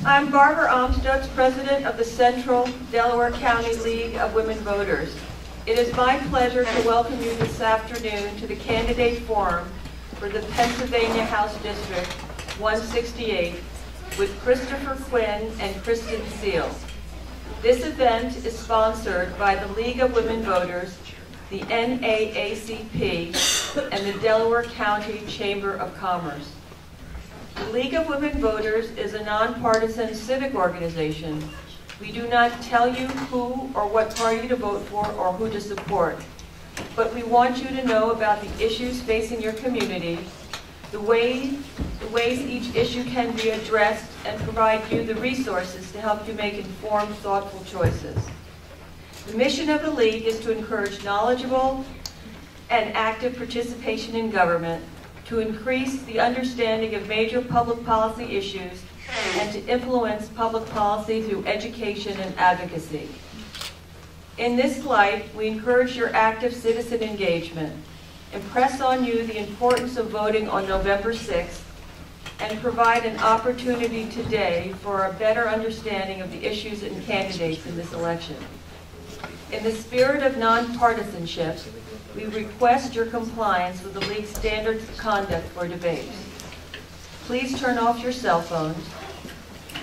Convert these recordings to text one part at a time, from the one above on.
I'm Barbara Amstutz, President of the Central Delaware County League of Women Voters. It is my pleasure to welcome you this afternoon to the Candidate Forum for the Pennsylvania House District 168 with Christopher Quinn and Kristin Seale. This event is sponsored by the League of Women Voters, the NAACP, and the Delaware County Chamber of Commerce. The League of Women Voters is a nonpartisan civic organization. We do not tell you who or what party to vote for or who to support, but we want you to know about the issues facing your community, the ways each issue can be addressed, and provide you the resources to help you make informed, thoughtful choices. The mission of the League is to encourage knowledgeable and active participation in government, to increase the understanding of major public policy issues, and to influence public policy through education and advocacy. In this light, we encourage your active citizen engagement, impress on you the importance of voting on November 6th, and provide an opportunity today for a better understanding of the issues and candidates in this election. In the spirit of nonpartisanship, we request your compliance with the League's standards of conduct for debates. Please turn off your cell phones.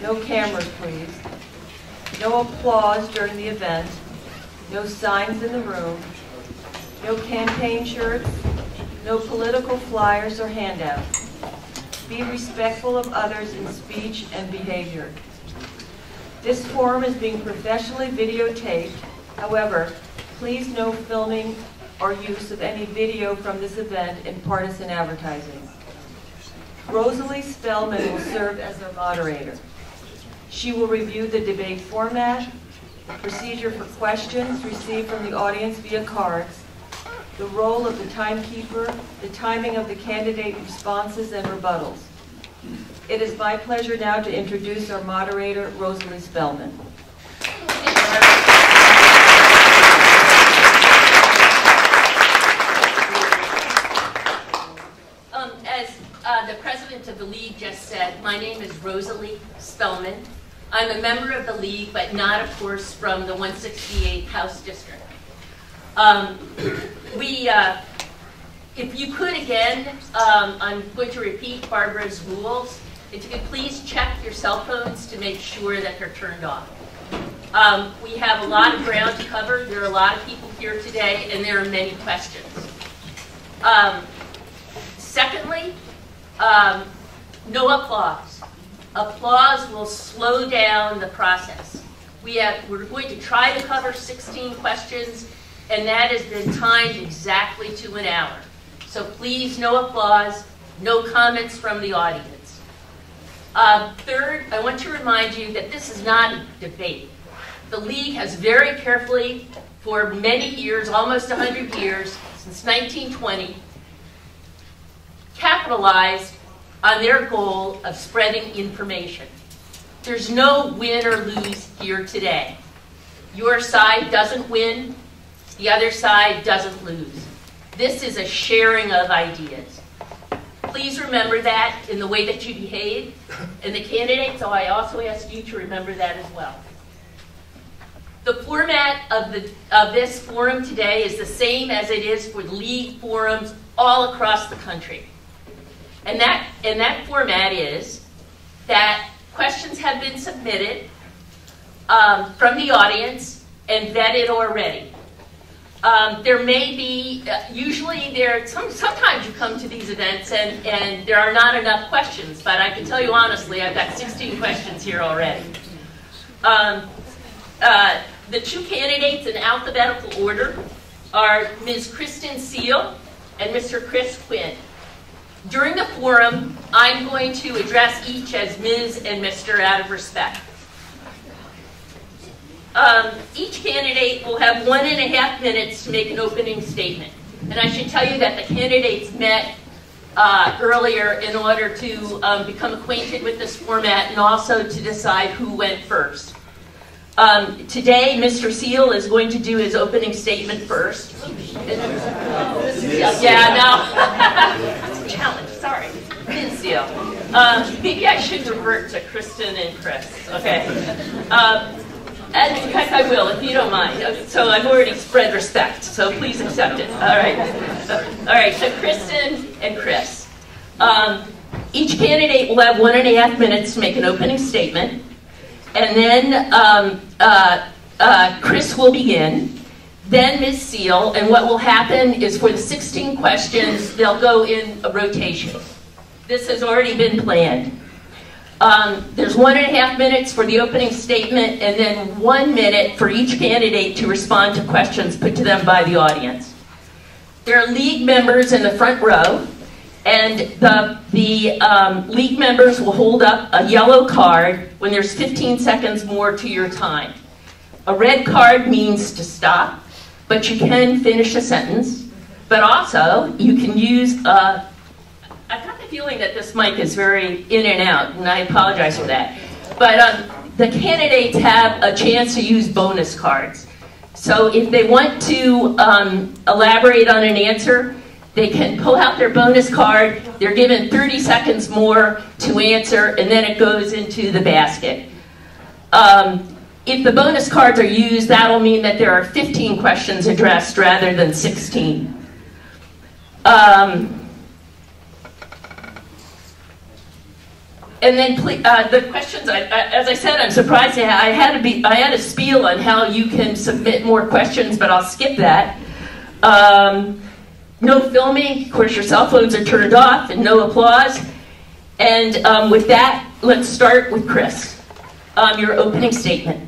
No cameras, please. No applause during the event. No signs in the room. No campaign shirts. No political flyers or handouts. Be respectful of others in speech and behavior. This forum is being professionally videotaped. However, please no filming or use of any video from this event in partisan advertising. Rosalie Spellman will serve as our moderator. She will review the debate format, procedure for questions received from the audience via cards, the role of the timekeeper, the timing of the candidate responses and rebuttals. It is my pleasure now to introduce our moderator, Rosalie Spellman. The president of the League just said, my name is Rosalie Spellman. I'm a member of the League, but not, of course, from the 168 House District. If you could again, I'm going to repeat Barbara's rules. If you could please check your cell phones to make sure that they're turned off. We have a lot of ground to cover. There are a lot of people here today, and there are many questions. Secondly, no applause. Applause will slow down the process. We're going to try to cover 16 questions, and that has been timed exactly to an hour. So please, no applause, no comments from the audience. Third, I want to remind you that this is not a debate. The League has very carefully, for many years, almost 100 years, since 1920, capitalized on their goal of spreading information. There's no win or lose here today. Your side doesn't win, the other side doesn't lose. This is a sharing of ideas. Please remember that in the way that you behave, and the candidates, so I also ask you to remember that as well. The format of this forum today is the same as it is for League forums all across the country. And that format is that questions have been submitted from the audience and vetted already. There may be, sometimes you come to these events and there are not enough questions, but I can tell you honestly, I've got 16 questions here already. The two candidates in alphabetical order are Ms. Kristin Seale and Mr. Chris Quinn. During the forum, I'm going to address each as Ms. and Mr. out of respect. Each candidate will have 1.5 minutes to make an opening statement. And I should tell you that the candidates met earlier in order to become acquainted with this format and also to decide who went first. Today, Mr. Seale is going to do his opening statement first. Yeah, no. Challenge, sorry. Ms. Seale. Maybe I should revert to Kristin and Chris, okay? And in fact, I will, if you don't mind. So I've already spread respect, so please accept it. All right. All right, so Kristin and Chris. Each candidate will have 1.5 minutes to make an opening statement. And then Chris will begin. Then Ms. Seale. And what will happen is for the 16 questions, they'll go in a rotation. This has already been planned. There's 1.5 minutes for the opening statement, and then 1 minute for each candidate to respond to questions put to them by the audience. There are league members in the front row, and the league members will hold up a yellow card when there's 15 seconds more to your time. A red card means to stop, but you can finish a sentence. But also, you can use I've got the feeling that this mic is very in and out, and I apologize for that. But the candidates have a chance to use bonus cards. So if they want to elaborate on an answer, they can pull out their bonus card. They're given 30 seconds more to answer, and then it goes into the basket. If the bonus cards are used, that'll mean that there are 15 questions addressed rather than 16. And then the questions, as I said, I'm surprised I had a spiel on how you can submit more questions, but I'll skip that. No filming, of course your cell phones are turned off, and no applause. And with that, let's start with Chris. Your opening statement.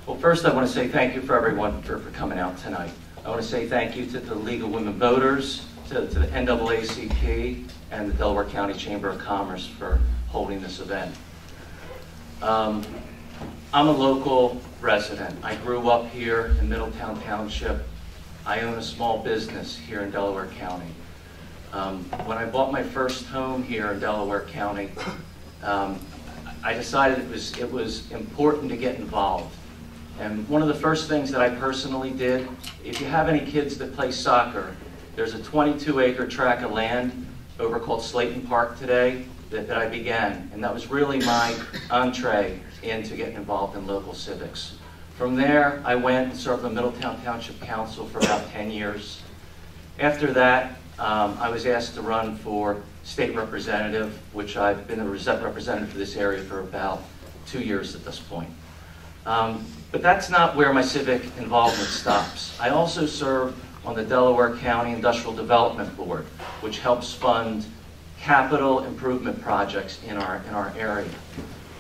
Well, first I want to say thank you for everyone for coming out tonight. I want to say thank you to the League of Women Voters, to the NAACP, and the Delaware County Chamber of Commerce for holding this event. I'm a local resident. I grew up here in Middletown Township. I own a small business here in Delaware County. When I bought my first home here in Delaware County, I decided it was important to get involved. And one of the first things that I personally did, if you have any kids that play soccer, there's a 22-acre tract of land over called Slayton Park today that I began. And that was really my entree into getting involved in local civics. From there, I went and served on Middletown Township Council for about 10 years. After that, I was asked to run for state representative, which I've been a representative for this area for about 2 years at this point. But that's not where my civic involvement stops. I also serve on the Delaware County Industrial Development Board, which helps fund capital improvement projects in our area.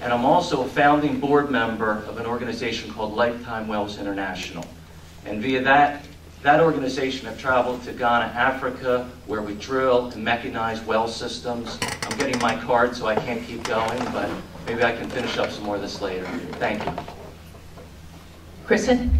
And I'm also a founding board member of an organization called Lifetime Wells International. And via that organization, I've traveled to Ghana, Africa, where we drill and mechanize well systems. I'm getting my card, so I can't keep going, but maybe I can finish up some more of this later. Thank you. Kristin?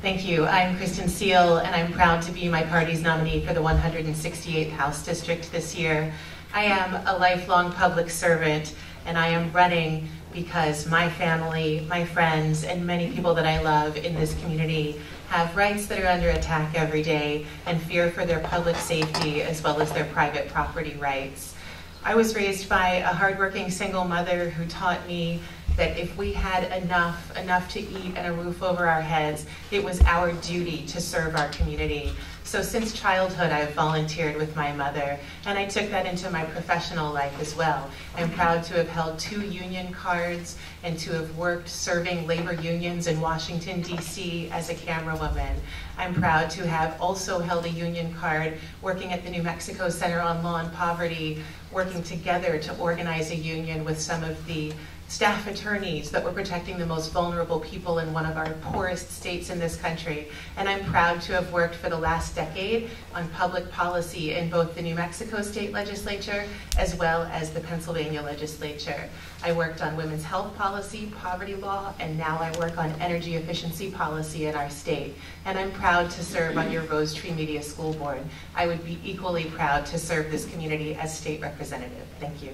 Thank you. I'm Kristin Seale, and I'm proud to be my party's nominee for the 168th House District this year. I am a lifelong public servant, and I am running because my family, my friends, and many people that I love in this community have rights that are under attack every day and fear for their public safety as well as their private property rights. I was raised by a hardworking single mother who taught me that if we had enough to eat and a roof over our heads, it was our duty to serve our community. So since childhood, I've volunteered with my mother, and I took that into my professional life as well. I'm proud to have held 2 union cards and to have worked serving labor unions in Washington, D.C. as a camerawoman. I'm proud to have also held a union card working at the New Mexico Center on Law and Poverty, working together to organize a union with some of the staff attorneys that were protecting the most vulnerable people in one of our poorest states in this country. And I'm proud to have worked for the last decade on public policy in both the New Mexico State Legislature as well as the Pennsylvania Legislature. I worked on women's health policy, poverty law, and now I work on energy efficiency policy in our state. And I'm proud to serve on your Rose Tree Media School Board. I would be equally proud to serve this community as state representative. Thank you.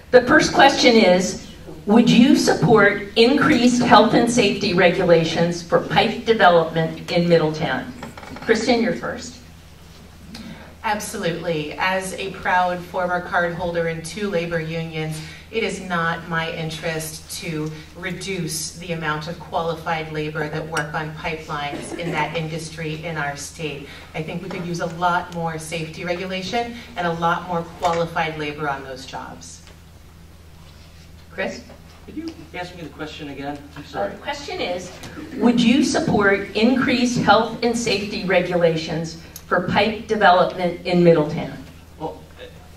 The first question is, would you support increased health and safety regulations for pipe development in Middletown? Kristin, you're first. Absolutely. As a proud former cardholder in 2 labor unions, it is not my interest to reduce the amount of qualified labor that work on pipelines in that industry in our state. I think we could use a lot more safety regulation and a lot more qualified labor on those jobs. Chris? Could you ask me the question again? I'm sorry. The question is, would you support increased health and safety regulations for pipe development in Middletown? Well,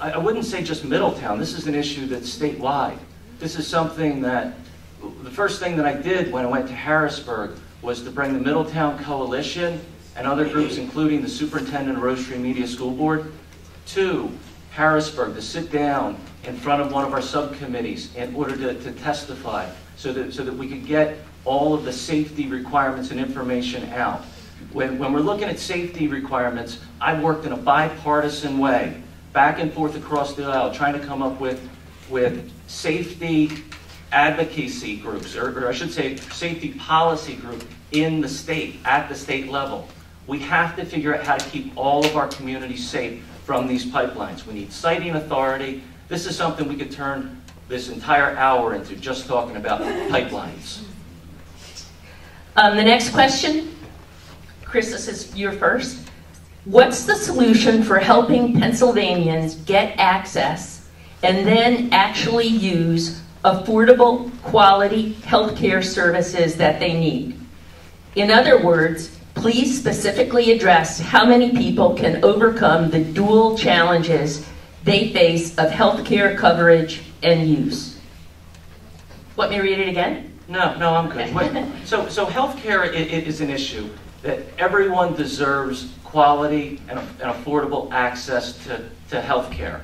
I wouldn't say just Middletown. This is an issue that's statewide. This is something that, the first thing that I did when I went to Harrisburg was to bring the Middletown Coalition and other groups, including the Superintendent of Rose Tree Media School Board, to Harrisburg to sit down in front of one of our subcommittees in order to testify so that we could get all of the safety requirements and information out. When we're looking at safety requirements, I've worked in a bipartisan way, back and forth across the aisle, trying to come up with safety advocacy groups, or I should say safety policy group in the state, at the state level. We have to figure out how to keep all of our communities safe from these pipelines. We need siting authority. This is something we could turn this entire hour into, just talking about pipelines. The next question, Chris, this is your first. What's the solution for helping Pennsylvanians get access and then actually use affordable, quality healthcare services that they need? In other words, please specifically address how many people can overcome the dual challenges they face of healthcare coverage and use. Want me to read it again? No, I'm good. So healthcare is an issue that everyone deserves quality and affordable access to healthcare.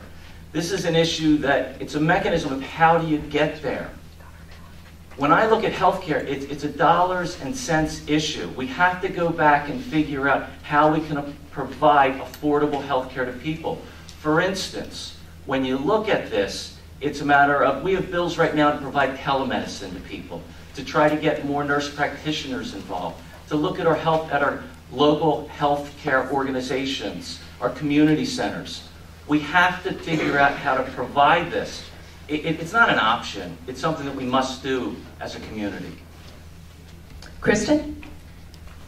This is an issue that it's a mechanism of how do you get there. When I look at healthcare, it's a dollars and cents issue. We have to go back and figure out how we can provide affordable healthcare to people. For instance, when you look at this, it's a matter of, we have bills right now to provide telemedicine to people, to try to get more nurse practitioners involved, to look at our local healthcare organizations, our community centers. We have to figure out how to provide this. It's not an option. It's something that we must do as a community. Kristin?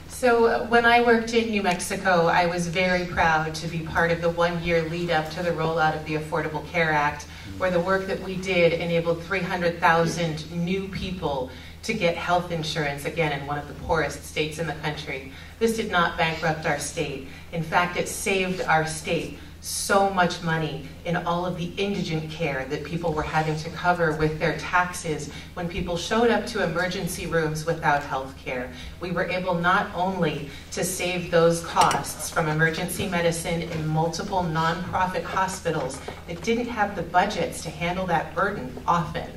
So when I worked in New Mexico, I was very proud to be part of the one-year lead up to the rollout of the Affordable Care Act, where the work that we did enabled 300,000 new people to get health insurance, again, in one of the poorest states in the country. This did not bankrupt our state. In fact, it saved our state so much money in all of the indigent care that people were having to cover with their taxes when people showed up to emergency rooms without health care. We were able not only to save those costs from emergency medicine in multiple nonprofit hospitals that didn't have the budgets to handle that burden often,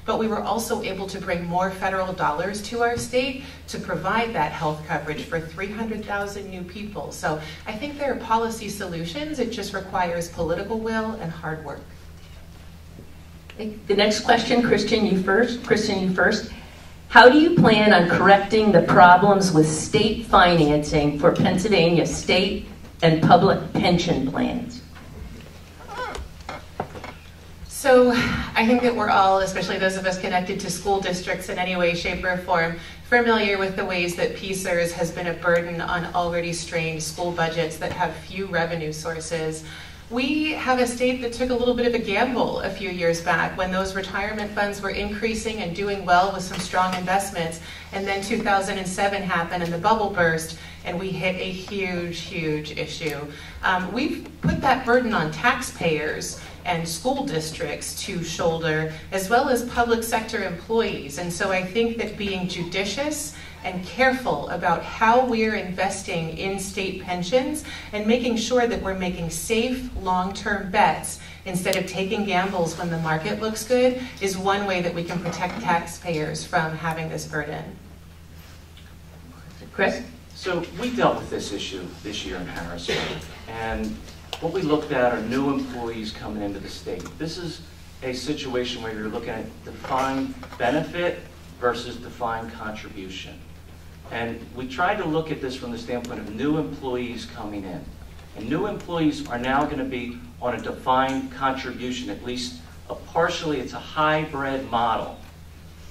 but we were also able to bring more federal dollars to our state to provide that health coverage for 300,000 new people. So I think there are policy solutions. It just requires political will and hard work. The next question, Kristin, you first. How do you plan on correcting the problems with state financing for Pennsylvania state and public pension plans? So I think that we're all, especially those of us connected to school districts in any way, shape, or form, familiar with the ways that PSERS has been a burden on already strained school budgets that have few revenue sources. We have a state that took a little bit of a gamble a few years back when those retirement funds were increasing and doing well with some strong investments, and then 2007 happened and the bubble burst, and we hit a huge, huge issue. We've put that burden on taxpayers and school districts to shoulder, as well as public sector employees. And so I think that being judicious and careful about how we're investing in state pensions and making sure that we're making safe, long-term bets instead of taking gambles when the market looks good is one way that we can protect taxpayers from having this burden. Chris? So we dealt with this issue this year in Harrisburg, and what we looked at are new employees coming into the state. This is a situation where you're looking at defined benefit versus defined contribution. And we tried to look at this from the standpoint of new employees coming in. And new employees are now going to be on a defined contribution, at least partially. It's a hybrid model,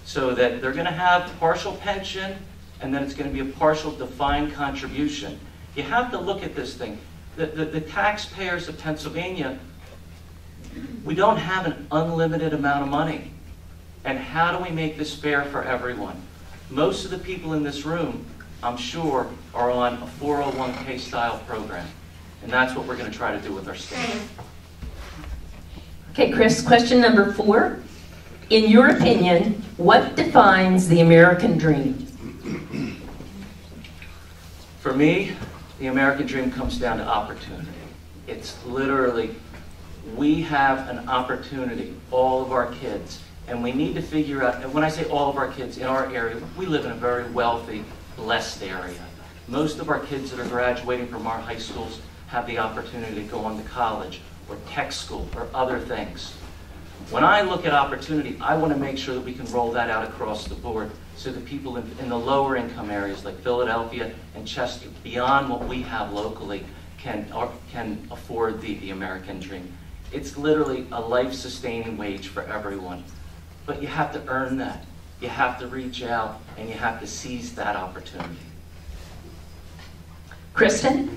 so that they're going to have partial pension, and then it's going to be a partial defined contribution. You have to look at this thing. The taxpayers of Pennsylvania, we don't have an unlimited amount of money. And how do we make this fair for everyone? Most of the people in this room, I'm sure, are on a 401k style program. And that's what we're going to try to do with our state. Okay, Chris, question number 4. In your opinion, what defines the American dream? For me, the American dream comes down to opportunity. It's literally, we have an opportunity, all of our kids, and we need to figure out, and when I say all of our kids in our area, we live in a very wealthy, blessed area. Most of our kids that are graduating from our high schools have the opportunity to go on to college or tech school or other things. When I look at opportunity, I want to make sure that we can roll that out across the board so that people in the lower income areas like Philadelphia and Chester, beyond what we have locally, can afford the American dream. It's literally a life-sustaining wage for everyone. But you have to earn that. You have to reach out, and you have to seize that opportunity. Kristin?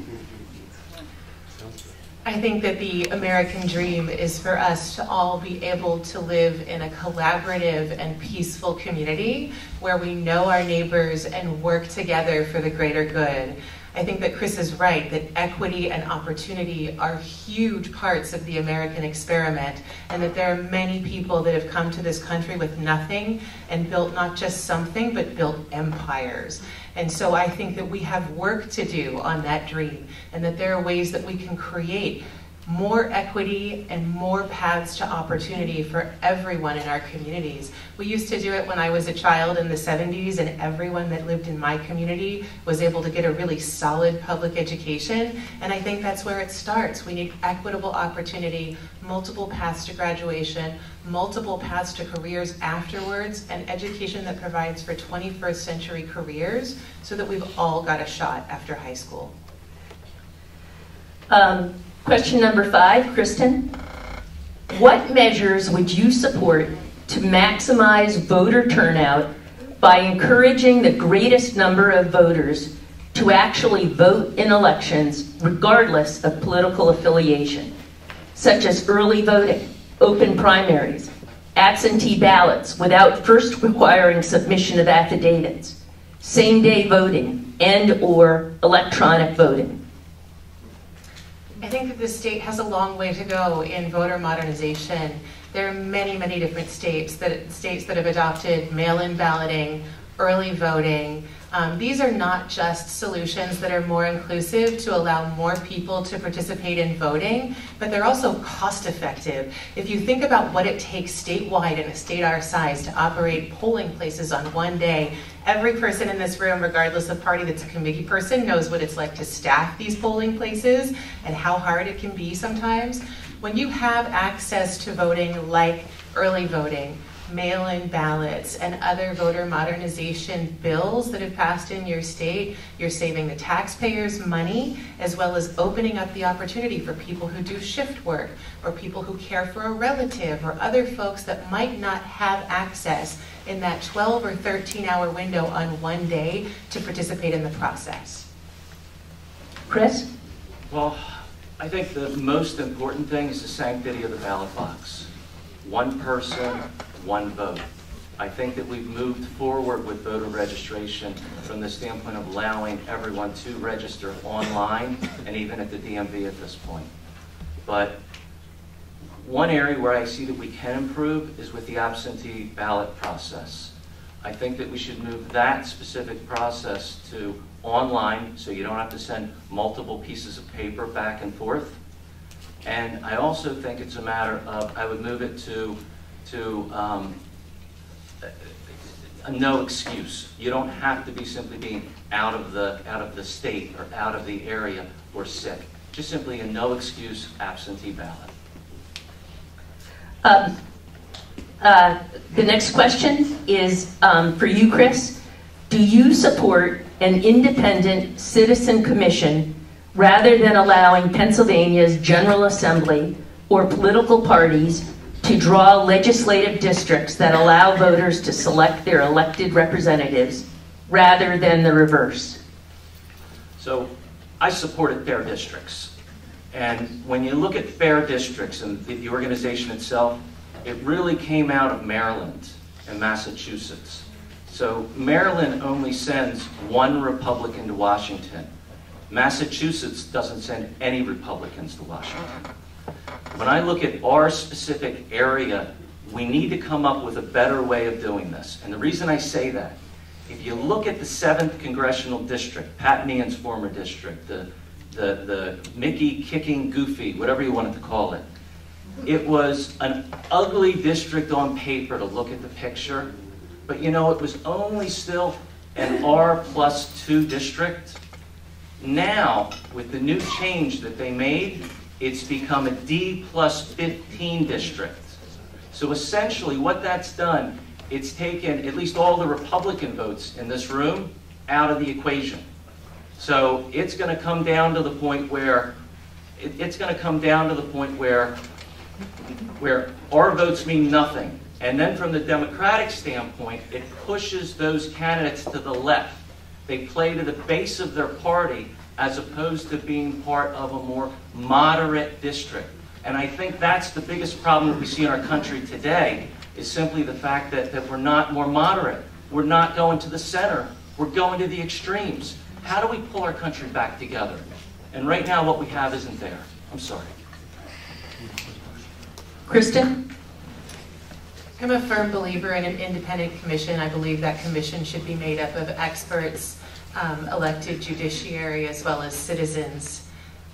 I think that the American dream is for us to all be able to live in a collaborative and peaceful community where we know our neighbors and work together for the greater good. I think that Chris is right, that equity and opportunity are huge parts of the American experiment, and that there are many people that have come to this country with nothing and built not just something, but built empires. And so I think that we have work to do on that dream, and that there are ways that we can create more equity and more paths to opportunity for everyone in our communities. We used to do it when I was a child in the 70s, and everyone that lived in my community was able to get a really solid public education, and I think that's where it starts. We need equitable opportunity, multiple paths to graduation, multiple paths to careers afterwards, and education that provides for 21st century careers so that we've all got a shot after high school. Question number 5, Kristin. What measures would you support to maximize voter turnout by encouraging the greatest number of voters to actually vote in elections regardless of political affiliation, such as early voting, open primaries, absentee ballots without first requiring submission of affidavits, same-day voting, and/or electronic voting? I think that the state has a long way to go in voter modernization. There are many, many different states that have adopted mail-in balloting, early voting. These are not just solutions that are more inclusive to allow more people to participate in voting, but they're also cost-effective. If you think about what it takes statewide in a state our size to operate polling places on one day, every person in this room, regardless of party that's a committee person, knows what it's like to staff these polling places and how hard it can be sometimes. When you have access to voting like early voting, mail-in ballots, and other voter modernization bills that have passed in your state, you're saving the taxpayers money, as well as opening up the opportunity for people who do shift work, or people who care for a relative, or other folks that might not have access in that 12 or 13-hour window on one day to participate in the process. Chris? Well, I think the most important thing is the sanctity of the ballot box. One person, one vote. I think that we've moved forward with voter registration from the standpoint of allowing everyone to register online and even at the DMV at this point. But one area where I see that we can improve is with the absentee ballot process. I think that we should move that specific process to online so you don't have to send multiple pieces of paper back and forth. And I also think it's a matter of, I would move it to a no excuse. You don't have to be simply being out of the state or out of the area or sick. Just simply a no excuse absentee ballot. The next question is for you, Chris. Do you support an independent citizen commission rather than allowing Pennsylvania's General Assembly or political parties to draw legislative districts that allow voters to select their elected representatives rather than the reverse? So I supported fair districts. And when you look at fair districts and the organization itself, it really came out of Maryland and Massachusetts. So Maryland only sends one Republican to Washington. Massachusetts doesn't send any Republicans to Washington. When I look at our specific area, we need to come up with a better way of doing this. And the reason I say that, if you look at the 7th Congressional District, Pat Meehan's former district, the Mickey kicking Goofy, whatever you wanted to call it, it was an ugly district on paper to look at the picture, but you know, it was only still an R+2 district. Now, with the new change that they made, it's become a D+15 district. So essentially what that's done, it's taken at least all the Republican votes in this room out of the equation. So it's going to come down to the point where where our votes mean nothing. And then from the Democratic standpoint, it pushes those candidates to the left. They play to the base of their party as opposed to being part of a more moderate district. And I think that's the biggest problem that we see in our country today, is simply the fact that we're not more moderate. We're not going to the center. We're going to the extremes. How do we pull our country back together? And right now what we have isn't there. I'm sorry. Kristin? I'm a firm believer in an independent commission. I believe that commission should be made up of experts, elected judiciary, as well as citizens.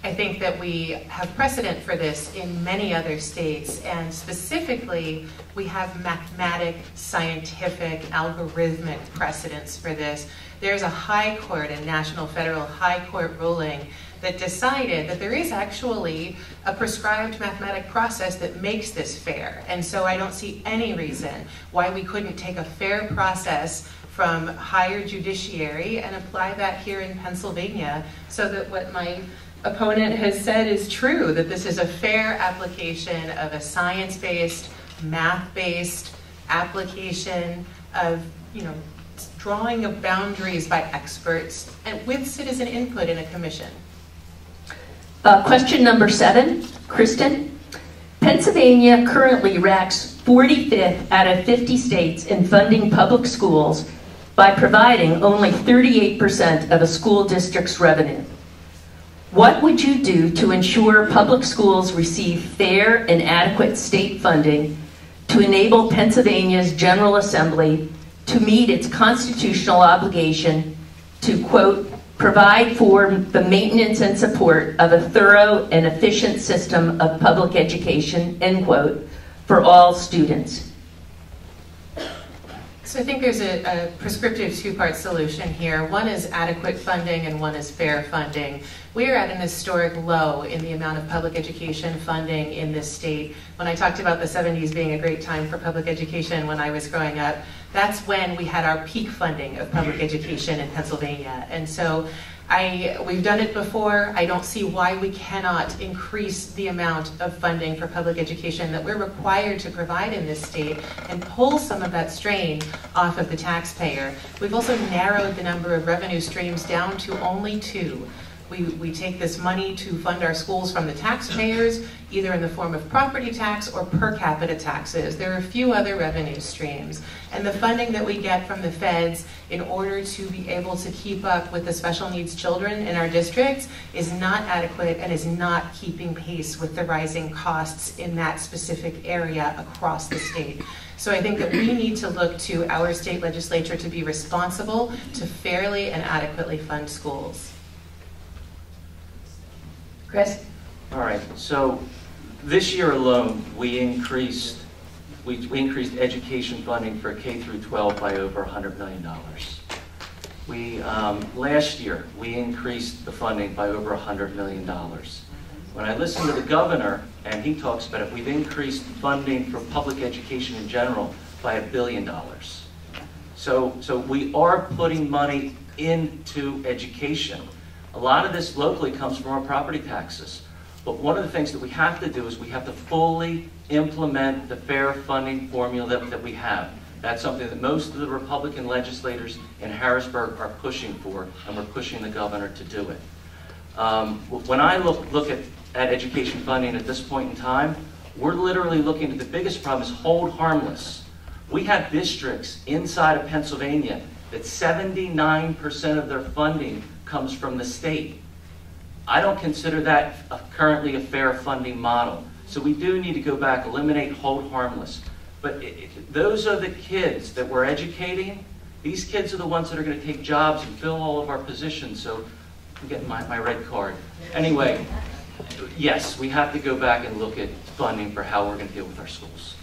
I think that we have precedent for this in many other states, and specifically, we have mathematic, scientific, algorithmic precedents for this. There's a high court, a national federal high court ruling that decided that there is actually a prescribed mathematic process that makes this fair. And so I don't see any reason why we couldn't take a fair process from higher judiciary and apply that here in Pennsylvania, so that what my opponent has said is true, that this is a fair application of a science-based, math-based application of, drawing of boundaries by experts and with citizen input in a commission. Question number 7, Kristin. Pennsylvania currently ranks 45th out of 50 states in funding public schools by providing only 38% of a school district's revenue. What would you do to ensure public schools receive fair and adequate state funding to enable Pennsylvania's General Assembly to meet its constitutional obligation to, quote, provide for the maintenance and support of a thorough and efficient system of public education, end quote, for all students? So I think there's a prescriptive two-part solution here. One is adequate funding and one is fair funding. We are at an historic low in the amount of public education funding in this state. When I talked about the 70s being a great time for public education when I was growing up, that's when we had our peak funding of public education in Pennsylvania. And so we've done it before. I don't see why we cannot increase the amount of funding for public education that we're required to provide in this state and pull some of that strain off of the taxpayer. We've also narrowed the number of revenue streams down to only 2. We take this money to fund our schools from the taxpayers, either in the form of property tax or per capita taxes. There are a few other revenue streams. And the funding that we get from the feds in order to be able to keep up with the special needs children in our districts is not adequate and is not keeping pace with the rising costs in that specific area across the state. So I think that we need to look to our state legislature to be responsible to fairly and adequately fund schools. Chris? All right, so this year alone, we increased education funding for K through 12 by over $100 million. Last year, we increased the funding by over $100 million. When I listen to the governor, and he talks about it, we've increased funding for public education in general by $1 billion. So we are putting money into education. A lot of this locally comes from our property taxes. But one of the things that we have to do is we have to fully implement the fair funding formula that we have. That's something that most of the Republican legislators in Harrisburg are pushing for, and we're pushing the governor to do it. When I look at education funding at this point in time, we're literally looking at the biggest problem is hold harmless. We have districts inside of Pennsylvania that 79% of their funding comes from the state. I don't consider that currently a fair funding model. So we do need to go back, eliminate hold harmless. But those are the kids that we're educating. These kids are the ones that are going to take jobs and fill all of our positions. So I'm getting my red card. Anyway, yes, we have to go back and look at funding for how we're going to deal with our schools.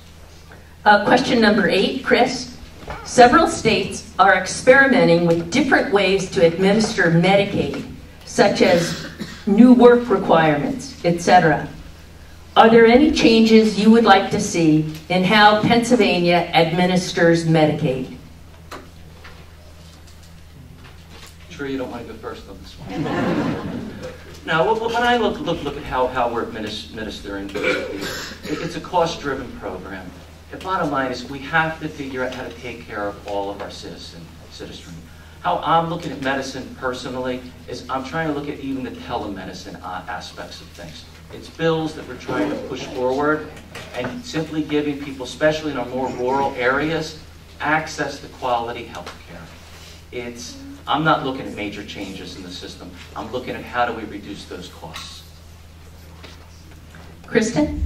Question number 8, Chris. Several states are experimenting with different ways to administer Medicaid, such as new work requirements, etc. Are there any changes you would like to see in how Pennsylvania administers Medicaid? Sure you don't want to go first on this one? Now, when I look at how we're administering these, it's a cost-driven program. The bottom line is we have to figure out how to take care of all of our citizenry. How I'm looking at medicine personally is I'm trying to look at even the telemedicine aspects of things. It's bills that we're trying to push forward and simply giving people, especially in our more rural areas, access to quality health care. I'm not looking at major changes in the system. I'm looking at how do we reduce those costs. Kristin?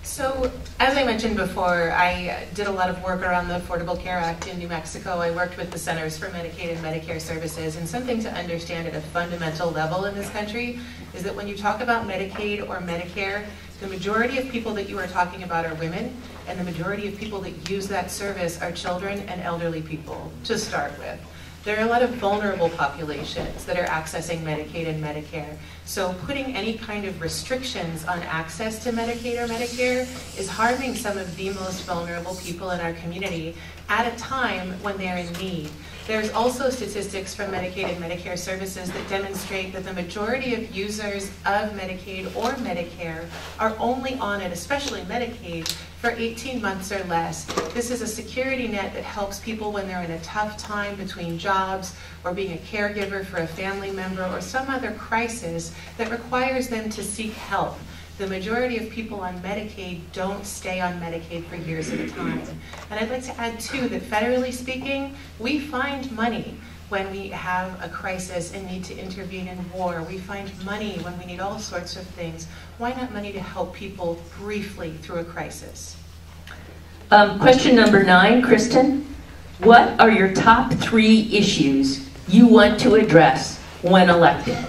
So, as I mentioned before, I did a lot of work around the Affordable Care Act in New Mexico. I worked with the Centers for Medicaid and Medicare Services, and something to understand at a fundamental level in this country is that when you talk about Medicaid or Medicare, the majority of people that you are talking about are women, and the majority of people that use that service are children and elderly people, to start with. There are a lot of vulnerable populations that are accessing Medicaid and Medicare. So putting any kind of restrictions on access to Medicaid or Medicare is harming some of the most vulnerable people in our community at a time when they're in need. There's also statistics from Medicaid and Medicare services that demonstrate that the majority of users of Medicaid or Medicare are only on it, especially Medicaid, for 18 months or less. This is a security net that helps people when they're in a tough time between jobs or being a caregiver for a family member or some other crisis that requires them to seek help. The majority of people on Medicaid don't stay on Medicaid for years at a time. And I'd like to add, too, that federally speaking, we find money when we have a crisis and need to intervene in war. We find money when we need all sorts of things. Why not money to help people briefly through a crisis? Question number 9, Kristin. What are your top 3 issues you want to address when elected?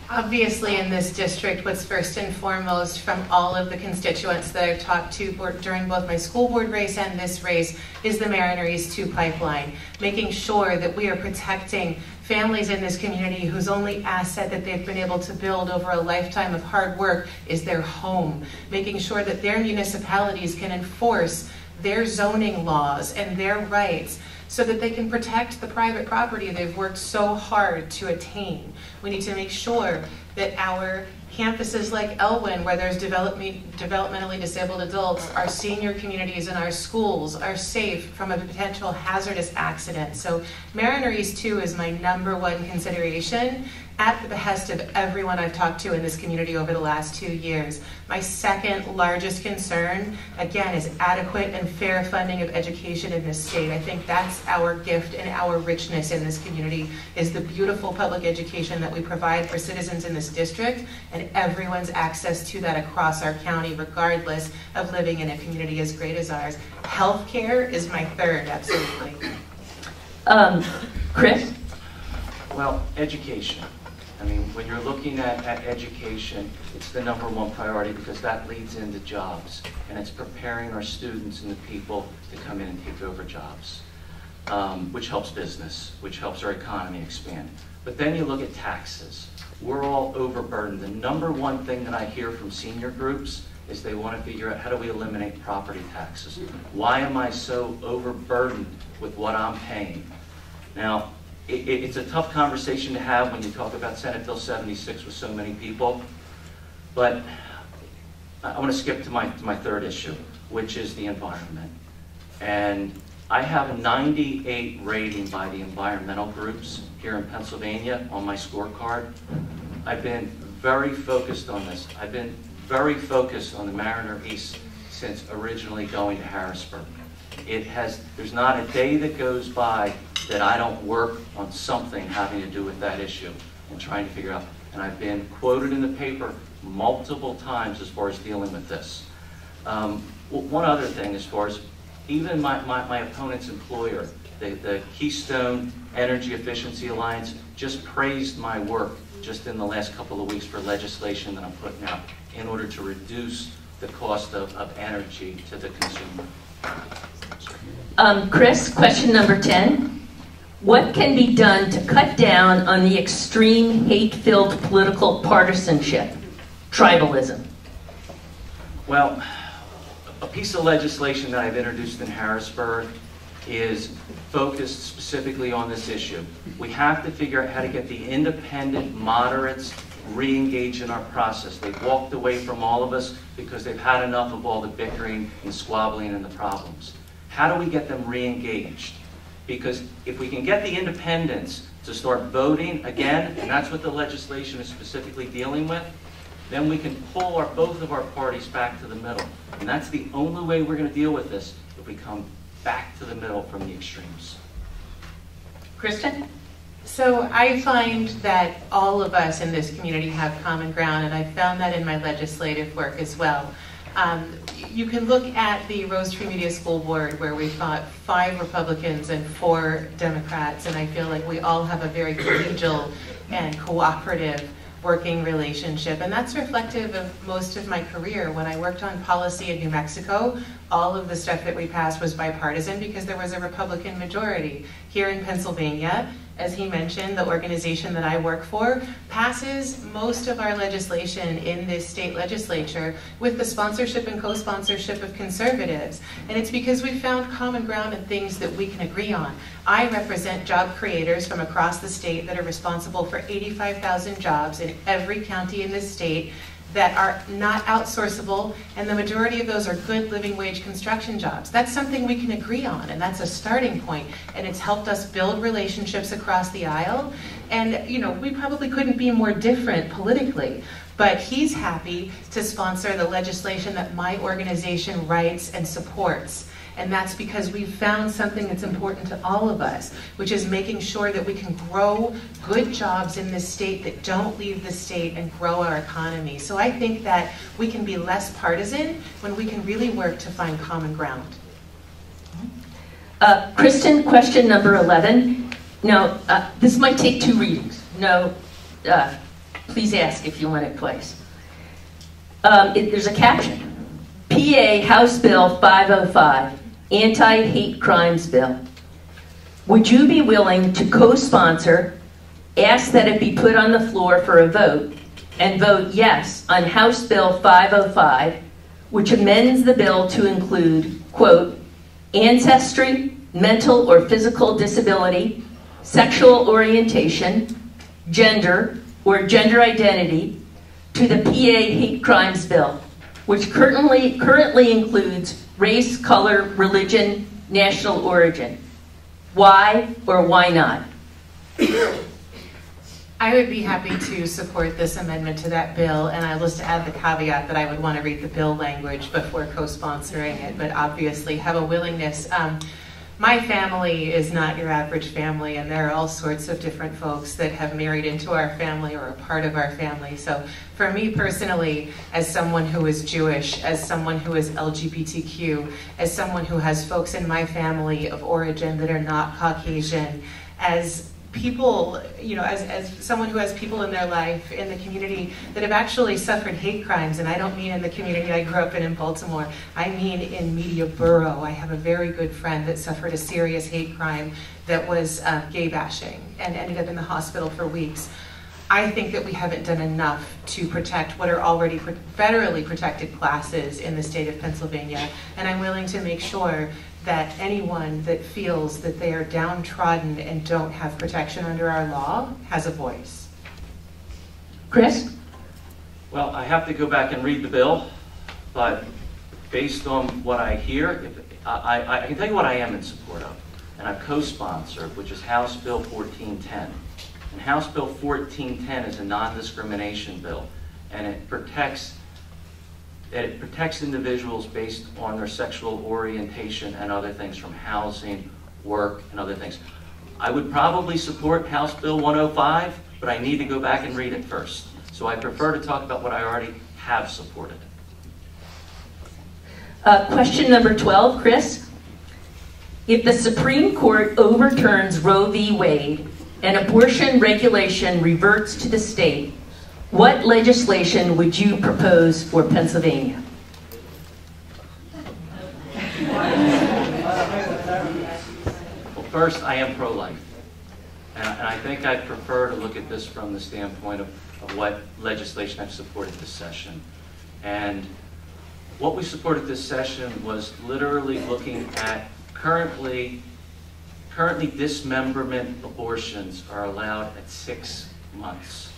Obviously, in this district, what's first and foremost from all of the constituents that I've talked to during both my school board race and this race is the Mariner East 2 pipeline, making sure that we are protecting families in this community whose only asset that they've been able to build over a lifetime of hard work is their home, making sure that their municipalities can enforce their zoning laws and their rights so that they can protect the private property they've worked so hard to attain. We need to make sure that our campuses like Elwyn, where there's developmentally disabled adults, our senior communities and our schools are safe from a potential hazardous accident. So Mariner East 2 is my #1 consideration at the behest of everyone I've talked to in this community over the last 2 years. My second largest concern, again, is adequate and fair funding of education in this state. I think that's our gift and our richness in this community, is the beautiful public education that we provide for citizens in this district and everyone's access to that across our county, regardless of living in a community as great as ours. Healthcare is my third, absolutely. Chris? Well, education. I mean, when you're looking at education, it's the #1 priority because that leads into jobs. And it's preparing our students and the people to come in and take over jobs, which helps business, which helps our economy expand. But then you look at taxes. We're all overburdened. The #1 thing that I hear from senior groups is they want to figure out how do we eliminate property taxes. Why am I so overburdened with what I'm paying? Now, it's a tough conversation to have when you talk about Senate Bill 76 with so many people. But I want to skip to my third issue, which is the environment. And I have a 98 rating by the environmental groups here in Pennsylvania on my scorecard. I've been very focused on this. I've been very focused on the Mariner East since originally going to Harrisburg. There's not a day that goes by that I don't work on something having to do with that issue and trying to figure out. And I've been quoted in the paper multiple times as far as dealing with this. One other thing, as far as even my opponent's employer, the Keystone Energy Efficiency Alliance, just praised my work just in the last couple of weeks for legislation that I'm putting out in order to reduce the cost of energy to the consumer. Chris, question number 10. What can be done to cut down on the extreme hate-filled political partisanship, tribalism? Well, a piece of legislation that I've introduced in Harrisburg is focused specifically on this issue. We have to figure out how to get the independent moderates re-engaged in our process. They've walked away from all of us because they've had enough of all the bickering and squabbling and the problems. How do we get them re-engaged? Because if we can get the independents to start voting again, and that's what the legislation is specifically dealing with, then we can pull both of our parties back to the middle. And that's the only way we're going to deal with this, if we come back to the middle from the extremes. Kristin? So I find that all of us in this community have common ground, and I found that in my legislative work as well. You can look at the Rose Tree Media School Board, where we've got 5 Republicans and 4 Democrats, and I feel like we all have a very collegial and cooperative working relationship, and that's reflective of most of my career. When I worked on policy in New Mexico, all of the stuff that we passed was bipartisan because there was a Republican majority. Here in Pennsylvania, as he mentioned, the organization that I work for passes most of our legislation in this state legislature with the sponsorship and co-sponsorship of conservatives. And it's because we found common ground and things that we can agree on. I represent job creators from across the state that are responsible for 85,000 jobs in every county in this state that are not outsourceable, and the majority of those are good living wage construction jobs. That's something we can agree on, and that's a starting point, and it's helped us build relationships across the aisle. And you know, we probably couldn't be more different politically, but he's happy to sponsor the legislation that my organization writes and supports. And that's because we've found something that's important to all of us, which is making sure that we can grow good jobs in this state that don't leave the state and grow our economy. So I think that we can be less partisan when we can really work to find common ground. Kristin, question number 11. Now, this might take 2 readings. No, please ask if you want it twice. There's a caption. PA House Bill 505. Anti-Hate Crimes Bill. Would you be willing to co-sponsor, ask that it be put on the floor for a vote, and vote yes on House Bill 505, which amends the bill to include, quote, ancestry, mental or physical disability, sexual orientation, gender, or gender identity to the PA Hate Crimes Bill, which currently includes race, color, religion, national origin. Why or why not? I would be happy to support this amendment to that bill, and I'll just add the caveat that I would want to read the bill language before co-sponsoring it, but obviously have a willingness. My family is not your average family, and there are all sorts of different folks that have married into our family or are part of our family. So for me personally, as someone who is Jewish, as someone who is LGBTQ, as someone who has folks in my family of origin that are not Caucasian, as people, you know, as someone who has people in their life, in the community, that have actually suffered hate crimes, and I don't mean in the community I grew up in Baltimore, I mean in Media Borough. I have a very good friend that suffered a serious hate crime that was gay bashing and ended up in the hospital for weeks. I think that we haven't done enough to protect what are already federally protected classes in the state of Pennsylvania, and I'm willing to make sure that anyone that feels that they are downtrodden and don't have protection under our law has a voice. Chris? Well, I have to go back and read the bill, but based on what I hear, I can tell you what I am in support of, and I've co-sponsored, which is House Bill 1410. And House Bill 1410 is a non-discrimination bill, and it protects individuals based on their sexual orientation and other things, from housing, work, and other things. I would probably support House Bill 105, but I need to go back and read it first. So I prefer to talk about what I already have supported. Question number 12, Chris. If the Supreme Court overturns Roe v. Wade and abortion regulation reverts to the state, what legislation would you propose for Pennsylvania? Well, first, I am pro-life. And I think I'd prefer to look at this from the standpoint of what legislation I've supported this session. And what we supported this session was literally looking at currently dismemberment abortions are allowed at 6 months.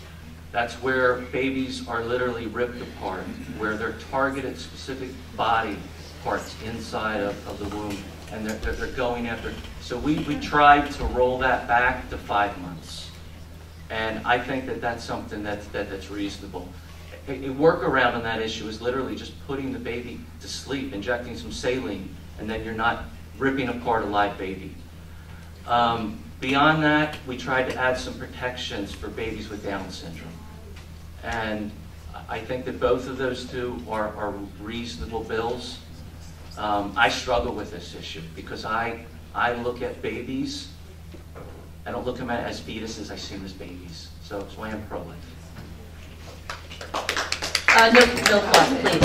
That's where babies are literally ripped apart, where they're targeted specific body parts inside of the womb, and they're going after. So we tried to roll that back to 5 months. And I think that that's something that's reasonable. A workaround on that issue is literally just putting the baby to sleep, injecting some saline, and then you're not ripping apart a live baby. Beyond that, we tried to add some protections for babies with Down syndrome. And I think that both of those two are reasonable bills. I struggle with this issue because I look at babies, I don't look at them as fetuses, I see them as babies. So I am pro-life. No clap, please.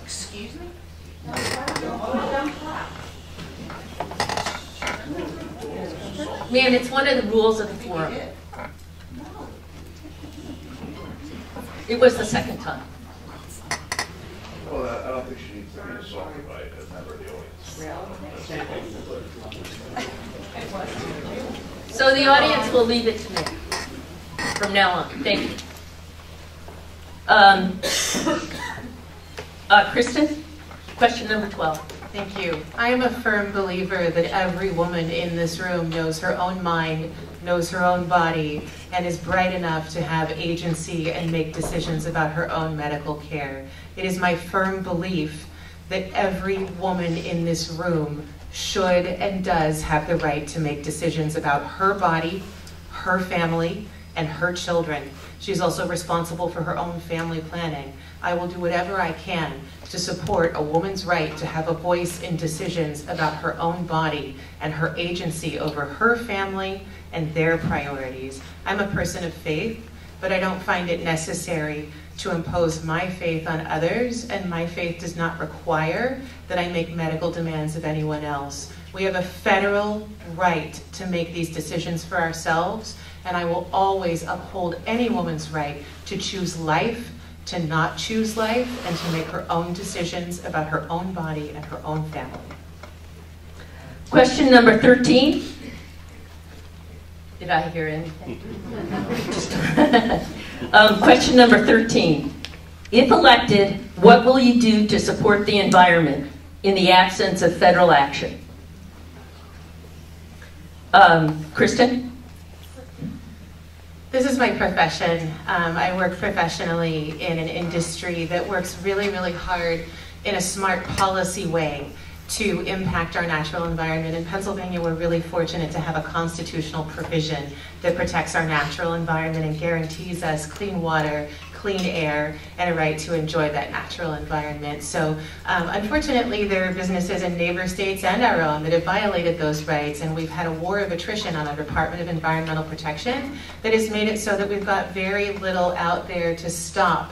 Excuse me? Man, it's one of the rules of the forum. It was the second time. Well, I don't think she needs to be assaulted by a member of the audience. So the audience will leave it to me from now on. Thank you. Kristin, question number 12. Thank you. I am a firm believer that every woman in this room knows her own mind, knows her own body, and is bright enough to have agency and make decisions about her own medical care. It is my firm belief that every woman in this room should and does have the right to make decisions about her body, her family, and her children. She's also responsible for her own family planning. I will do whatever I can to support a woman's right to have a voice in decisions about her own body and her agency over her family and their priorities. I'm a person of faith, but I don't find it necessary to impose my faith on others, and my faith does not require that I make medical demands of anyone else. We have a federal right to make these decisions for ourselves, and I will always uphold any woman's right to choose life, to not choose life, and to make her own decisions about her own body and her own family. Question number 13. Did I hear anything? Question number 13. If elected, what will you do to support the environment in the absence of federal action? Kristin? This is my profession. I work professionally in an industry that works really, really hard in a smart policy way to impact our natural environment. In Pennsylvania, we're really fortunate to have a constitutional provision that protects our natural environment and guarantees us clean water, clean air, and a right to enjoy that natural environment. So unfortunately, there are businesses in neighbor states and our own that have violated those rights, and we've had a war of attrition on our Department of Environmental Protection that has made it so that we've got very little out there to stop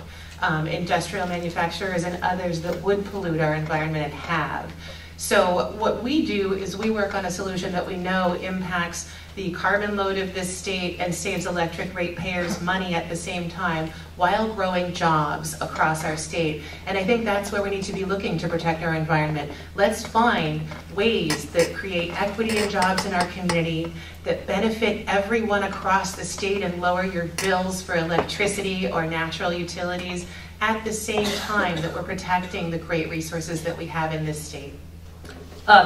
industrial manufacturers and others that would pollute our environment and have. So what we do is we work on a solution that we know impacts the carbon load of this state and saves electric ratepayers money at the same time while growing jobs across our state. And I think that's where we need to be looking to protect our environment. Let's find ways that create equity and jobs in our community, that benefit everyone across the state and lower your bills for electricity or natural utilities at the same time that we're protecting the great resources that we have in this state.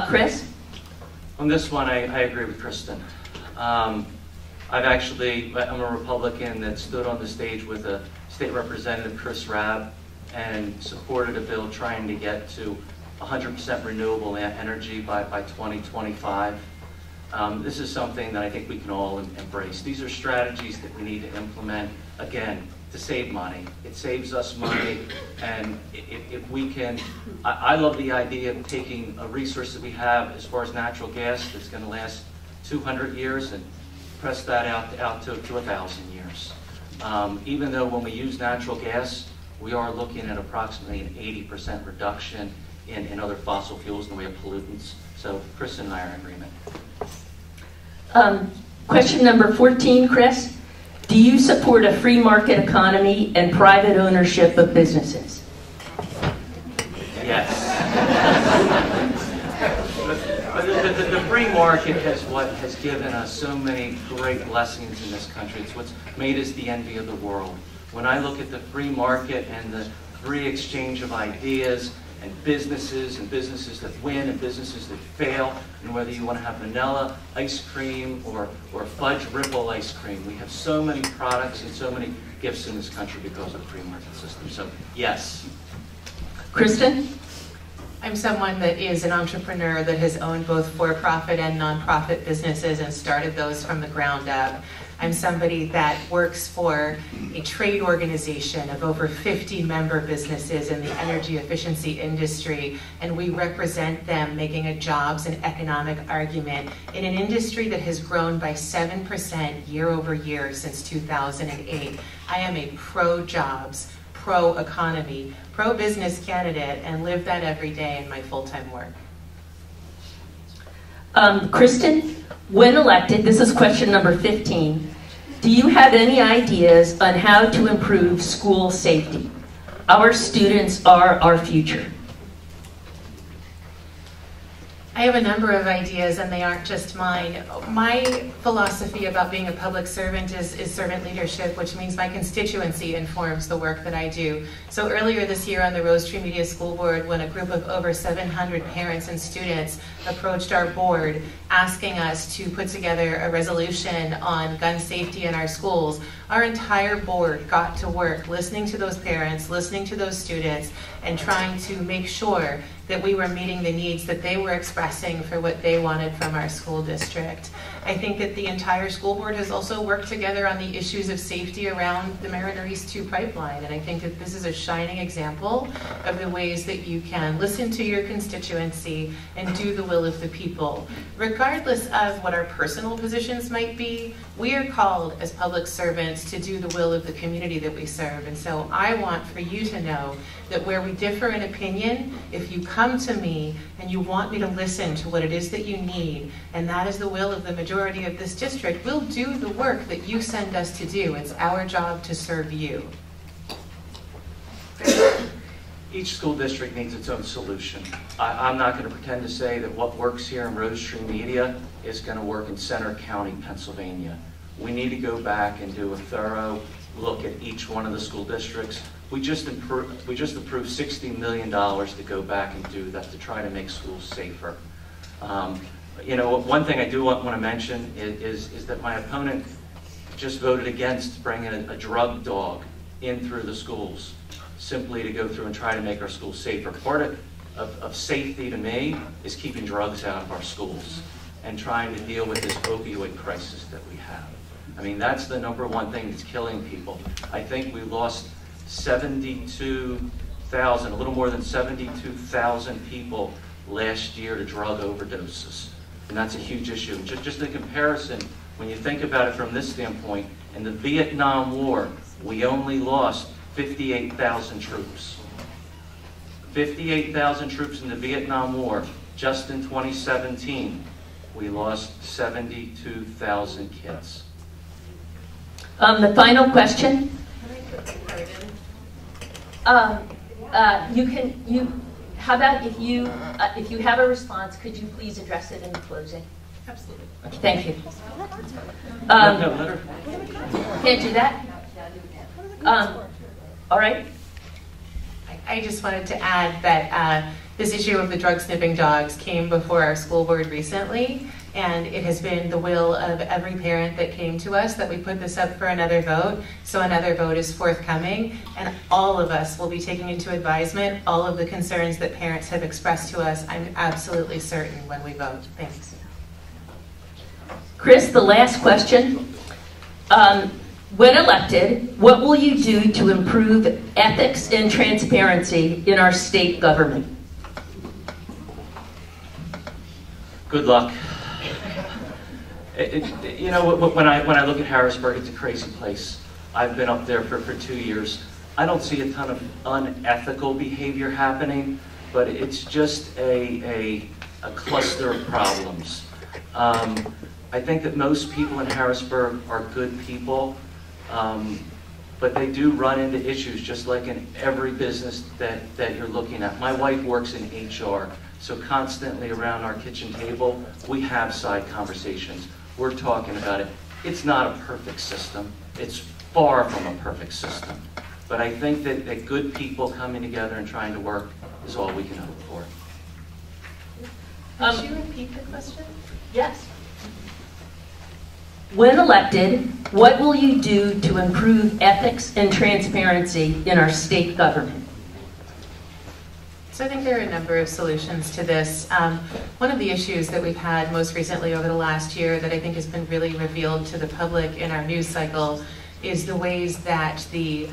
Chris? On this one, I agree with Kristin. I'm a Republican that stood on the stage with a state representative, Chris Rabb, and supported a bill trying to get to 100% renewable energy by 2025. This is something that I think we can all embrace. These are strategies that we need to implement, again, to save money. It saves us money, and if we can, I love the idea of taking a resource that we have as far as natural gas that's going to last 200 years and press that out to 1,000 years. Even though when we use natural gas, we are looking at approximately an 80% reduction in other fossil fuels in the way of pollutants. So Kristin and I are in agreement. Question number 14, Chris. Do you support a free market economy and private ownership of businesses? Yes. The free market is what has given us so many great blessings in this country. It's what's made us the envy of the world. When I look at the free market and the free exchange of ideas and businesses that win and businesses that fail, and whether you want to have vanilla ice cream or fudge ripple ice cream, we have so many products and so many gifts in this country because of the free market system. So, yes. Kristin? I'm someone that is an entrepreneur that has owned both for-profit and nonprofit businesses and started those from the ground up. I'm somebody that works for a trade organization of over 50 member businesses in the energy efficiency industry, and we represent them making a jobs and economic argument in an industry that has grown by 7% year over year since 2008. I am a pro-jobs, pro-economy, pro-business candidate, and live that every day in my full-time work. Kristin, when elected, this is question number 15, do you have any ideas on how to improve school safety? Our students are our future. I have a number of ideas, and they aren't just mine. My philosophy about being a public servant is servant leadership, which means my constituency informs the work that I do. So earlier this year on the Rose Tree Media School Board, when a group of over 700 parents and students approached our board asking us to put together a resolution on gun safety in our schools, our entire board got to work listening to those parents, listening to those students, and trying to make sure that we were meeting the needs that they were expressing for what they wanted from our school district. I think that the entire school board has also worked together on the issues of safety around the Mariner East 2 pipeline, and I think that this is a shining example of the ways that you can listen to your constituency and do the will of the people. Regardless of what our personal positions might be, we are called as public servants to do the will of the community that we serve, and so I want for you to know that where we differ in opinion, if you come to me and you want me to listen to what it is that you need, and that is the will of the majority of this district, we'll do the work that you send us to do. It's our job to serve you. Each school district needs its own solution. I'm not going to pretend to say that what works here in Rose Tree Media is going to work in Center County, Pennsylvania. We need to go back and do a thorough look at each one of the school districts. We just approved $60 million to go back and do that to try to make schools safer. You know, one thing I do want to mention is that my opponent just voted against bringing a drug dog in through the schools, simply to go through and try to make our schools safer. Part of safety to me is keeping drugs out of our schools and trying to deal with this opioid crisis that we have. I mean, that's the #1 thing that's killing people. I think we lost 72,000, a little more than 72,000 people last year to drug overdoses. And that's a huge issue. Just a comparison, when you think about it from this standpoint, in the Vietnam War, we only lost 58,000 troops. 58,000 troops in the Vietnam War. Just in 2017, we lost 72,000 kids. The final question. How about if you have a response, could you please address it in the closing? Absolutely. Okay, thank you. No, let her. Can't do that? All right. I just wanted to add that this issue of the drug sniffing dogs came before our school board recently, and it has been the will of every parent that came to us that we put this up for another vote. So another vote is forthcoming, and all of us will be taking into advisement all of the concerns that parents have expressed to us. I'm absolutely certain when we vote. Thanks. Chris, the last question. When elected, what will you do to improve ethics and transparency in our state government? Good luck. You know, when I look at Harrisburg, it's a crazy place. I've been up there for 2 years. I don't see a ton of unethical behavior happening, but it's just a cluster of problems. I think that most people in Harrisburg are good people, but they do run into issues just like in every business that you're looking at. My wife works in HR, so constantly around our kitchen table, we have side conversations. We're talking about it. It's not a perfect system. It's far from a perfect system. But I think that good people coming together and trying to work is all we can hope for. Could you repeat the question? Yes. When elected, what will you do to improve ethics and transparency in our state government? So I think there are a number of solutions to this. One of the issues that we've had most recently over the last year that I think has been really revealed to the public in our news cycle is the ways that the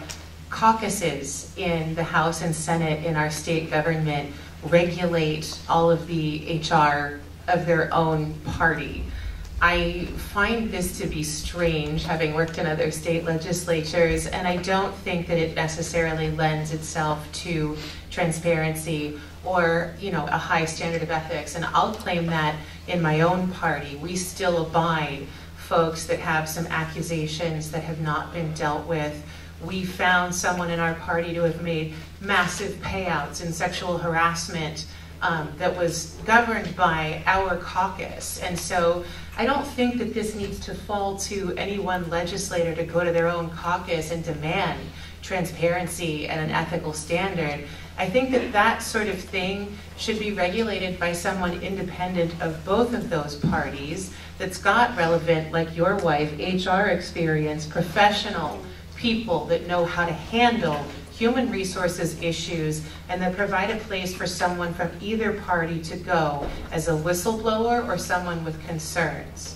caucuses in the House and Senate in our state government regulate all of the HR of their own party. I find this to be strange, having worked in other state legislatures, and I don't think that it necessarily lends itself to transparency or, you know, a high standard of ethics. And I'll claim that in my own party, we still abide folks that have some accusations that have not been dealt with. We found someone in our party to have made massive payouts in sexual harassment that was governed by our caucus. And so I don't think that this needs to fall to any one legislator to go to their own caucus and demand transparency and an ethical standard. I think that that sort of thing should be regulated by someone independent of both of those parties that's got relevant, like your wife, HR experience, professional people that know how to handle human resources issues, and that provide a place for someone from either party to go as a whistleblower or someone with concerns.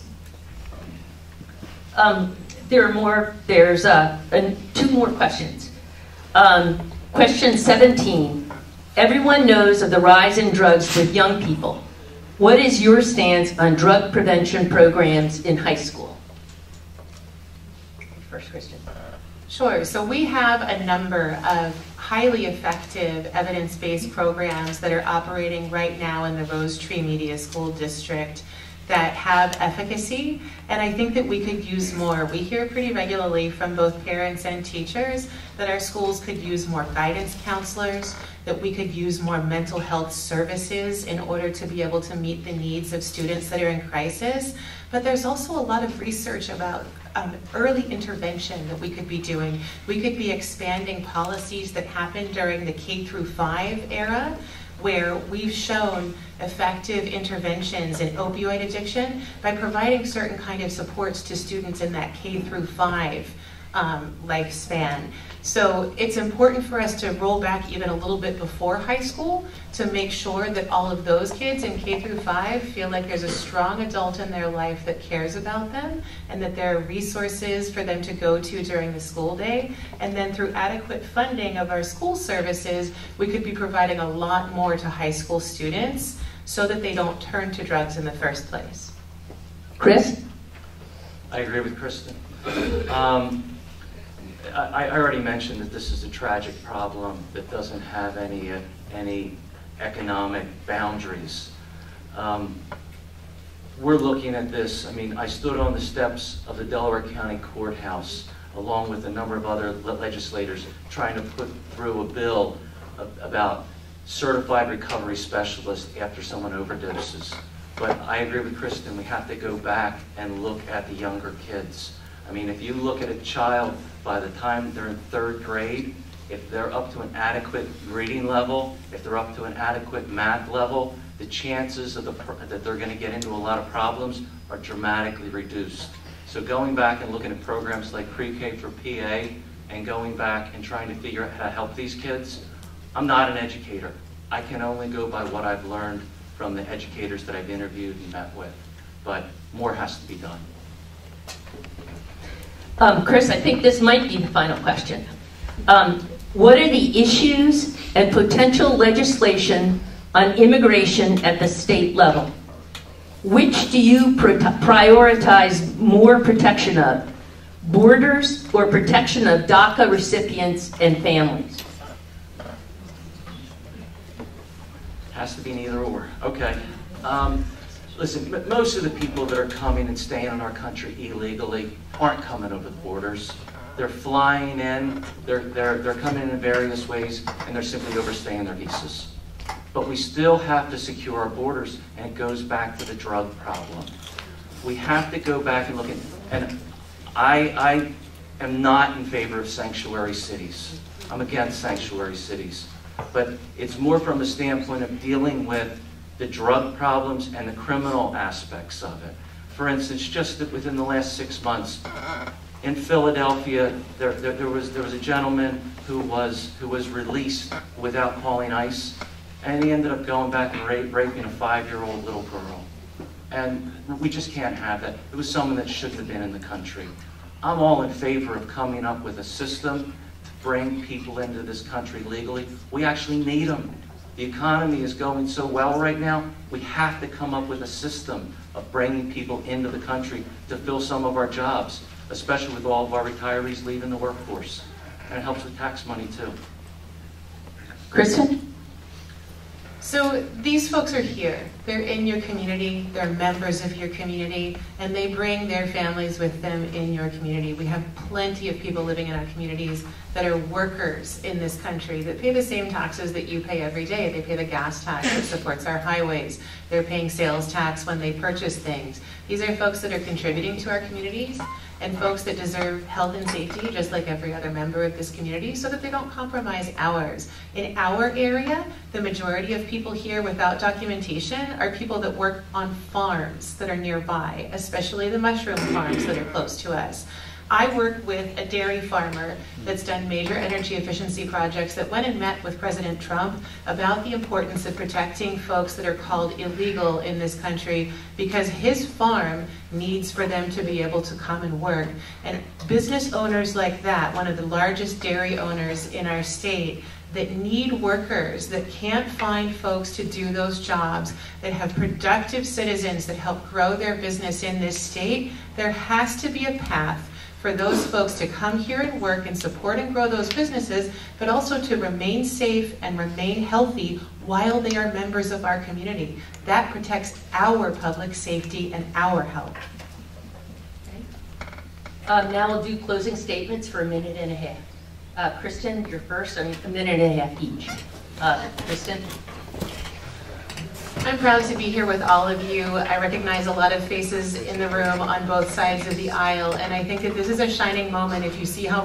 There's two more questions. Question 17. Everyone knows of the rise in drugs with young people. What is your stance on drug prevention programs in high school? First question. Sure. So we have a number of highly effective evidence-based programs that are operating right now in the Rose Tree Media School District that have efficacy, and I think that we could use more. We hear pretty regularly from both parents and teachers that our schools could use more guidance counselors, that we could use more mental health services in order to be able to meet the needs of students that are in crisis. But there's also a lot of research about early intervention that we could be doing. We could be expanding policies that happened during the K-5 era, where we've shown effective interventions in opioid addiction by providing certain kind of supports to students in that K-5 lifespan. So it's important for us to roll back even a little bit before high school to make sure that all of those kids in K-5 feel like there's a strong adult in their life that cares about them, and that there are resources for them to go to during the school day. And then through adequate funding of our school services, we could be providing a lot more to high school students so that they don't turn to drugs in the first place. Chris? I agree with Kristin. I already mentioned that this is a tragic problem that doesn't have any economic boundaries. We're looking at this. I mean, I stood on the steps of the Delaware County Courthouse along with a number of other legislators trying to put through a bill about certified recovery specialists after someone overdoses. But I agree with Kristin, we have to go back and look at the younger kids. I mean, if you look at a child, by the time they're in 3rd grade, if they're up to an adequate reading level, if they're up to an adequate math level, the chances of that they're going to get into a lot of problems are dramatically reduced. So going back and looking at programs like Pre-K for PA and going back and trying to figure out how to help these kids, I'm not an educator. I can only go by what I've learned from the educators that I've interviewed and met with. But more has to be done. Chris, I think this might be the final question. What are the issues and potential legislation on immigration at the state level? Which do you prioritize more protection of? Borders or protection of DACA recipients and families? Has to be neither or. Okay. Listen, most of the people that are coming and staying in our country illegally aren't coming over the borders. They're flying in, they're coming in various ways, and they're simply overstaying their visas. But we still have to secure our borders, and it goes back to the drug problem. We have to go back and look at, and I am not in favor of sanctuary cities. I'm against sanctuary cities. But it's more from the standpoint of dealing with the drug problems and the criminal aspects of it. For instance, just within the last 6 months, in Philadelphia, there was a gentleman who was released without calling ICE, and he ended up going back and raping a 5-year-old little girl. And we just can't have that. It was someone that shouldn't have been in the country. I'm all in favor of coming up with a system to bring people into this country legally. We actually need them. The economy is going so well right now, we have to come up with a system of bringing people into the country to fill some of our jobs, especially with all of our retirees leaving the workforce. And it helps with tax money too. Kristin? So these folks are here. They're in your community, they're members of your community, and they bring their families with them in your community. We have plenty of people living in our communities that are workers in this country that pay the same taxes that you pay every day. They pay the gas tax that supports our highways. They're paying sales tax when they purchase things. These are folks that are contributing to our communities and folks that deserve health and safety just like every other member of this community so that they don't compromise ours. In our area, the majority of people here without documentation are people that work on farms that are nearby, especially the mushroom farms that are close to us. I work with a dairy farmer that's done major energy efficiency projects that went and met with President Trump about the importance of protecting folks that are called illegal in this country because his farm needs for them to be able to come and work. And business owners like that, one of the largest dairy owners in our state, that need workers, that can't find folks to do those jobs, that have productive citizens that help grow their business in this state, there has to be a path for those folks to come here and work and support and grow those businesses, but also to remain safe and remain healthy while they are members of our community. That protects our public safety and our health. Okay. Now we'll do closing statements for 1.5 minutes. Kristin, you're first, 1.5 minutes each. Kristin? I'm proud to be here with all of you. I recognize a lot of faces in the room on both sides of the aisle, and I think that this is a shining moment. If you see how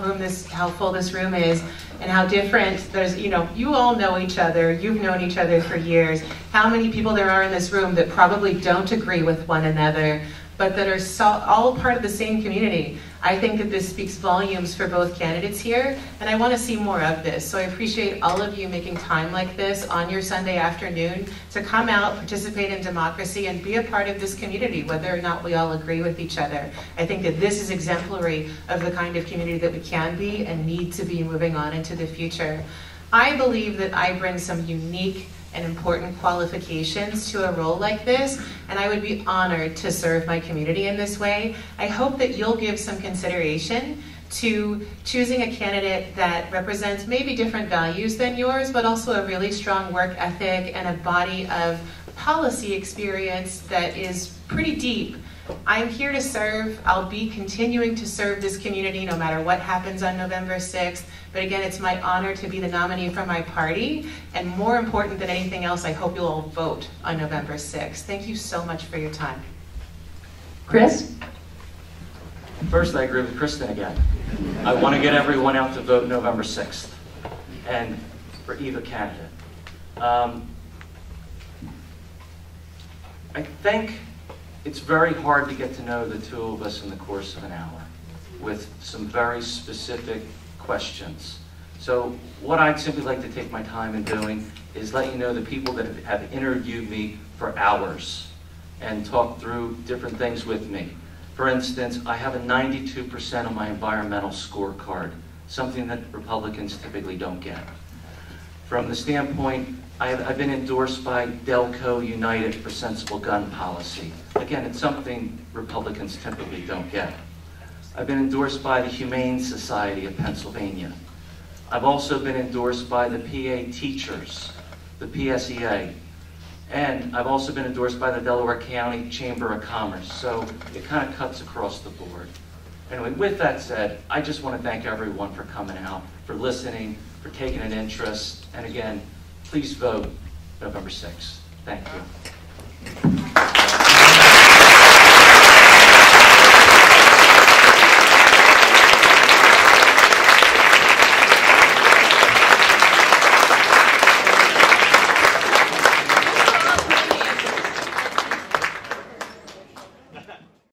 full this room is, and how different there's, you all know each other, you've known each other for years. How many people there are in this room that probably don't agree with one another, but that are all part of the same community. I think that this speaks volumes for both candidates here, and I want to see more of this. So I appreciate all of you making time like this on your Sunday afternoon to come out, participate in democracy, and be a part of this community, whether or not we all agree with each other. I think that this is exemplary of the kind of community that we can be and need to be moving on into the future. I believe that I bring some unique and important qualifications to a role like this, and I would be honored to serve my community in this way. I hope that you'll give some consideration to choosing a candidate that represents maybe different values than yours, but also a really strong work ethic and a body of policy experience that is pretty deep. I'm here to serve. I'll be continuing to serve this community no matter what happens on November 6th. But again, it's my honor to be the nominee for my party. And more important than anything else, I hope you'll all vote on November 6th. Thank you so much for your time. Chris? First, I agree with Kristin again. I want to get everyone out to vote November 6th, and for either candidate. I think it's very hard to get to know the two of us in the course of an hour with some very specific questions. So what I'd simply like to take my time in doing is let you know the people that have interviewed me for hours and talked through different things with me. For instance, I have a 92% on my environmental scorecard, something that Republicans typically don't get. From the standpoint, I've been endorsed by Delco United for sensible gun policy. Again, it's something Republicans typically don't get. I've been endorsed by the Humane Society of Pennsylvania. I've also been endorsed by the PA teachers, the PSEA, and I've also been endorsed by the Delaware County Chamber of Commerce, so it kind of cuts across the board. Anyway, with that said, I just want to thank everyone for coming out, for listening, for taking an interest, and again, please vote November 6th. Thank you.